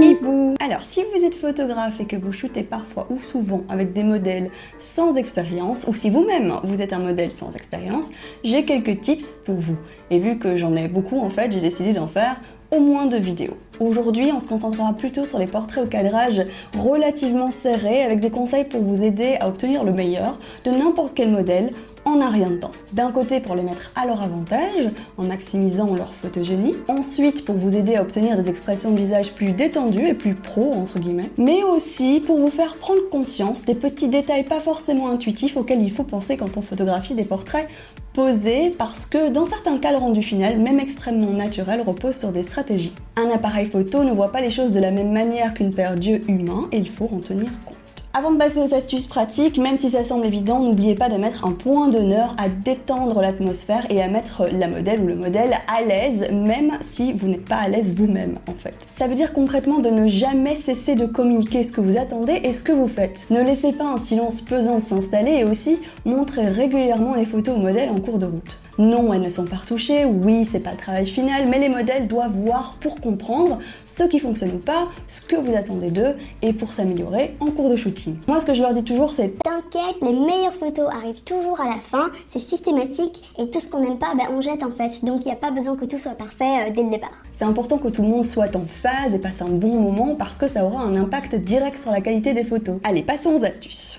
Et bouh! Alors, si vous êtes photographe et que vous shootez parfois ou souvent avec des modèles sans expérience, ou si vous-même vous êtes un modèle sans expérience, j'ai quelques tips pour vous. Et vu que j'en ai beaucoup en fait, j'ai décidé d'en faire au moins 2 vidéos. Aujourd'hui, on se concentrera plutôt sur les portraits au cadrage relativement serré avec des conseils pour vous aider à obtenir le meilleur de n'importe quel modèle en un rien de temps. D'un côté pour les mettre à leur avantage, en maximisant leur photogénie. Ensuite pour vous aider à obtenir des expressions de visage plus détendues et plus pro entre guillemets. Mais aussi pour vous faire prendre conscience des petits détails pas forcément intuitifs auxquels il faut penser quand on photographie des portraits posés, parce que dans certains cas le rendu final, même extrêmement naturel, repose sur des stratégies. Un appareil photo ne voit pas les choses de la même manière qu'une paire d'yeux humains et il faut en tenir compte. Avant de passer aux astuces pratiques, même si ça semble évident, n'oubliez pas de mettre un point d'honneur à détendre l'atmosphère et à mettre la modèle ou le modèle à l'aise, même si vous n'êtes pas à l'aise vous-même en fait. Ça veut dire concrètement de ne jamais cesser de communiquer ce que vous attendez et ce que vous faites. Ne laissez pas un silence pesant s'installer et aussi montrez régulièrement les photos au modèle en cours de route. Non, elles ne sont pas retouchées, oui, c'est pas le travail final, mais les modèles doivent voir pour comprendre ce qui fonctionne ou pas, ce que vous attendez d'eux, et pour s'améliorer en cours de shooting. Moi, ce que je leur dis toujours, c'est t'inquiète, les meilleures photos arrivent toujours à la fin, c'est systématique, et tout ce qu'on n'aime pas, on jette en fait. Donc il n'y a pas besoin que tout soit parfait dès le départ. C'est important que tout le monde soit en phase et passe un bon moment parce que ça aura un impact direct sur la qualité des photos. Allez, passons aux astuces.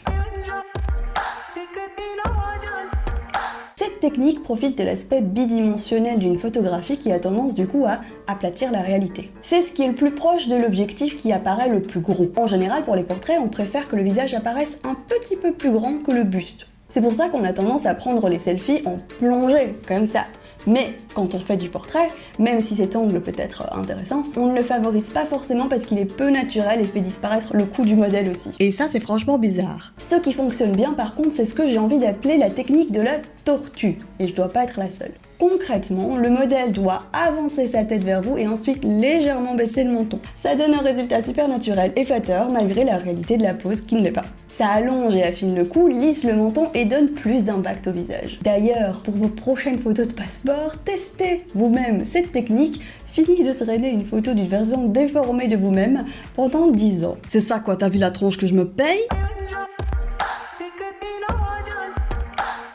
Cette technique profite de l'aspect bidimensionnel d'une photographie qui a tendance du coup à aplatir la réalité. C'est ce qui est le plus proche de l'objectif qui apparaît le plus gros. En général, pour les portraits, on préfère que le visage apparaisse un petit peu plus grand que le buste. C'est pour ça qu'on a tendance à prendre les selfies en plongée, comme ça. Mais quand on fait du portrait, même si cet angle peut être intéressant, on ne le favorise pas forcément parce qu'il est peu naturel et fait disparaître le cou du modèle aussi. Et ça, c'est franchement bizarre. Ce qui fonctionne bien par contre, c'est ce que j'ai envie d'appeler la technique de la tortue. Et je dois pas être la seule. Concrètement, le modèle doit avancer sa tête vers vous et ensuite légèrement baisser le menton. Ça donne un résultat super naturel et flatteur malgré la réalité de la pose qui ne l'est pas. Ça allonge et affine le cou, lisse le menton et donne plus d'impact au visage. D'ailleurs, pour vos prochaines photos de passeport, testez vous-même cette technique. Fini de traîner une photo d'une version déformée de vous-même pendant 10 ans. C'est ça quoi, t'as vu la tronche que je me paye?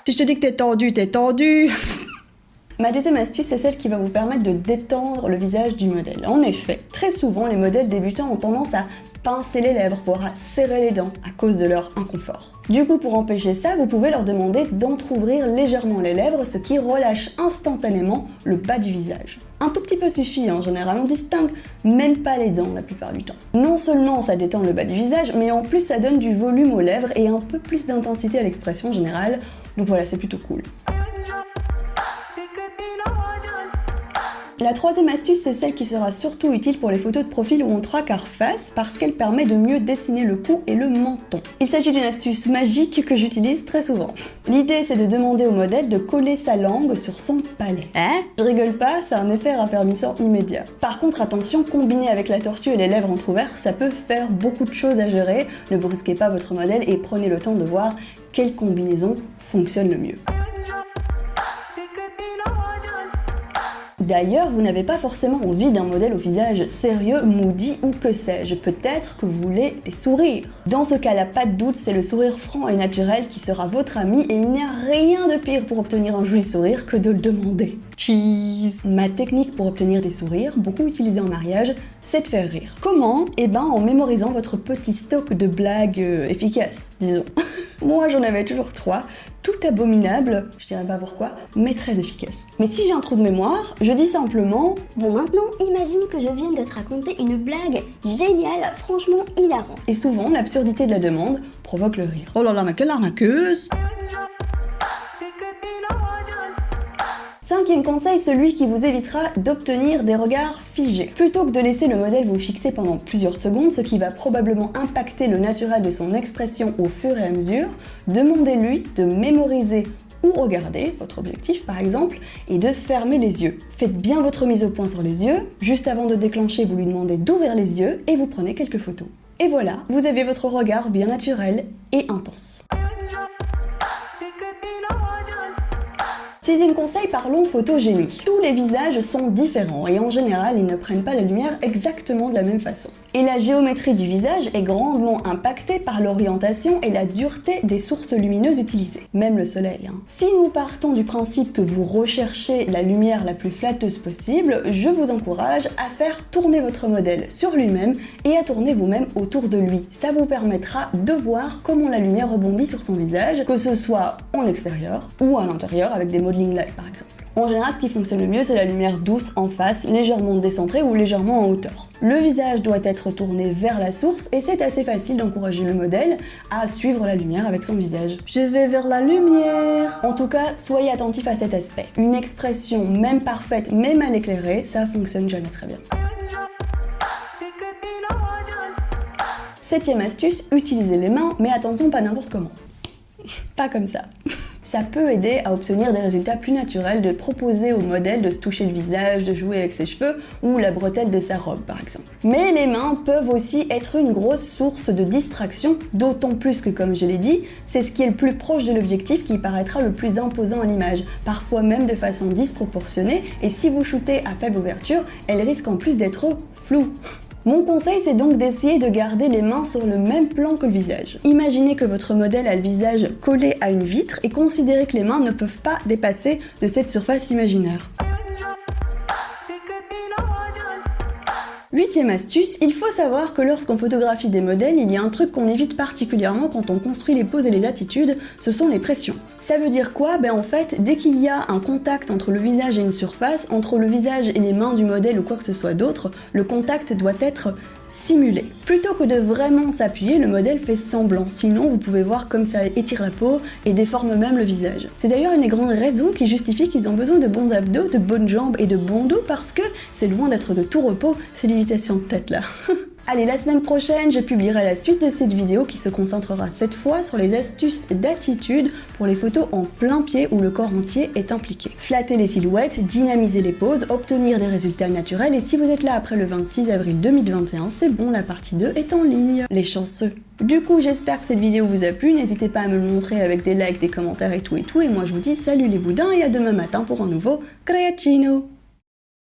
Si je te dis que t'es tendu, t'es tendu. Ma deuxième astuce, c'est celle qui va vous permettre de détendre le visage du modèle. En effet, très souvent, les modèles débutants ont tendance à pincer les lèvres, voire à serrer les dents à cause de leur inconfort. Du coup, pour empêcher ça, vous pouvez leur demander d'entrouvrir légèrement les lèvres, ce qui relâche instantanément le bas du visage. Un tout petit peu suffit, en général, on distingue même pas les dents la plupart du temps. Non seulement ça détend le bas du visage, mais en plus ça donne du volume aux lèvres et un peu plus d'intensité à l'expression générale. Donc voilà, c'est plutôt cool. La troisième astuce, c'est celle qui sera surtout utile pour les photos de profil ou en 3/4 face parce qu'elle permet de mieux dessiner le cou et le menton. Il s'agit d'une astuce magique que j'utilise très souvent. L'idée, c'est de demander au modèle de coller sa langue sur son palais. Je rigole pas, c'est un effet raffermissant immédiat. Par contre, attention, combiné avec la tortue et les lèvres entrouvertes, ça peut faire beaucoup de choses à gérer. Ne brusquez pas votre modèle et prenez le temps de voir quelle combinaison fonctionne le mieux. D'ailleurs, vous n'avez pas forcément envie d'un modèle au visage sérieux, moody ou que sais-je. Peut-être que vous voulez des sourires. Dans ce cas-là, pas de doute, c'est le sourire franc et naturel qui sera votre ami et il n'y a rien de pire pour obtenir un joli sourire que de le demander. Cheese. Ma technique pour obtenir des sourires, beaucoup utilisée en mariage, c'est de faire rire. Comment? En mémorisant votre petit stock de blagues efficaces, disons. Moi, j'en avais toujours 3, tout abominables, je dirais pas pourquoi, mais très efficaces. Mais si j'ai un trou de mémoire, je dis simplement bon, maintenant, imagine que je vienne de te raconter une blague géniale, franchement hilarante. Et souvent, l'absurdité de la demande provoque le rire. Oh là là, mais quelle arnaqueuse! Cinquième conseil, celui qui vous évitera d'obtenir des regards figés. Plutôt que de laisser le modèle vous fixer pendant plusieurs secondes, ce qui va probablement impacter le naturel de son expression au fur et à mesure, demandez-lui de mémoriser ou regarder votre objectif par exemple et de fermer les yeux. Faites bien votre mise au point sur les yeux, juste avant de déclencher, vous lui demandez d'ouvrir les yeux et vous prenez quelques photos. Et voilà, vous avez votre regard bien naturel et intense. Sixième conseil, parlons photogénie. Tous les visages sont différents et en général, ils ne prennent pas la lumière exactement de la même façon. Et la géométrie du visage est grandement impactée par l'orientation et la dureté des sources lumineuses utilisées, même le soleil. Si nous partons du principe que vous recherchez la lumière la plus flatteuse possible, je vous encourage à faire tourner votre modèle sur lui-même et à tourner vous-même autour de lui. Ça vous permettra de voir comment la lumière rebondit sur son visage, que ce soit en extérieur ou à l'intérieur avec des modeling light par exemple. En général, ce qui fonctionne le mieux, c'est la lumière douce en face, légèrement décentrée ou légèrement en hauteur. Le visage doit être tourné vers la source et c'est assez facile d'encourager le modèle à suivre la lumière avec son visage. Je vais vers la lumière. En tout cas, soyez attentifs à cet aspect. Une expression même parfaite, mais mal éclairée, ça fonctionne jamais très bien. Septième astuce, utilisez les mains, mais attention, pas n'importe comment. Pas comme ça. Ça peut aider à obtenir des résultats plus naturels, de proposer au modèle de se toucher le visage, de jouer avec ses cheveux ou la bretelle de sa robe par exemple. Mais les mains peuvent aussi être une grosse source de distraction, d'autant plus que comme je l'ai dit, c'est ce qui est le plus proche de l'objectif qui paraîtra le plus imposant à l'image, parfois même de façon disproportionnée, et si vous shootez à faible ouverture, elle risque en plus d'être floue. Mon conseil, c'est donc d'essayer de garder les mains sur le même plan que le visage. Imaginez que votre modèle a le visage collé à une vitre et considérez que les mains ne peuvent pas dépasser de cette surface imaginaire. Huitième astuce, il faut savoir que lorsqu'on photographie des modèles, il y a un truc qu'on évite particulièrement quand on construit les poses et les attitudes, ce sont les pressions. Ça veut dire quoi? En fait, dès qu'il y a un contact entre le visage et une surface, entre le visage et les mains du modèle ou quoi que ce soit d'autre, le contact doit être simulé. Plutôt que de vraiment s'appuyer, le modèle fait semblant, sinon vous pouvez voir comme ça étire la peau et déforme même le visage. C'est d'ailleurs une des grandes raisons qui justifie qu'ils ont besoin de bons abdos, de bonnes jambes et de bons dos parce que c'est loin d'être de tout repos, ces limitations de tête là. Allez, la semaine prochaine, je publierai la suite de cette vidéo qui se concentrera cette fois sur les astuces d'attitude pour les photos en plein pied où le corps entier est impliqué. Flatter les silhouettes, dynamiser les poses, obtenir des résultats naturels et si vous êtes là après le 26 avril 2021, c'est bon, la partie 2 est en ligne. Les chanceux. Du coup, j'espère que cette vidéo vous a plu, n'hésitez pas à me le montrer avec des likes, des commentaires et tout, et moi je vous dis salut les boudins et à demain matin pour un nouveau Creatino.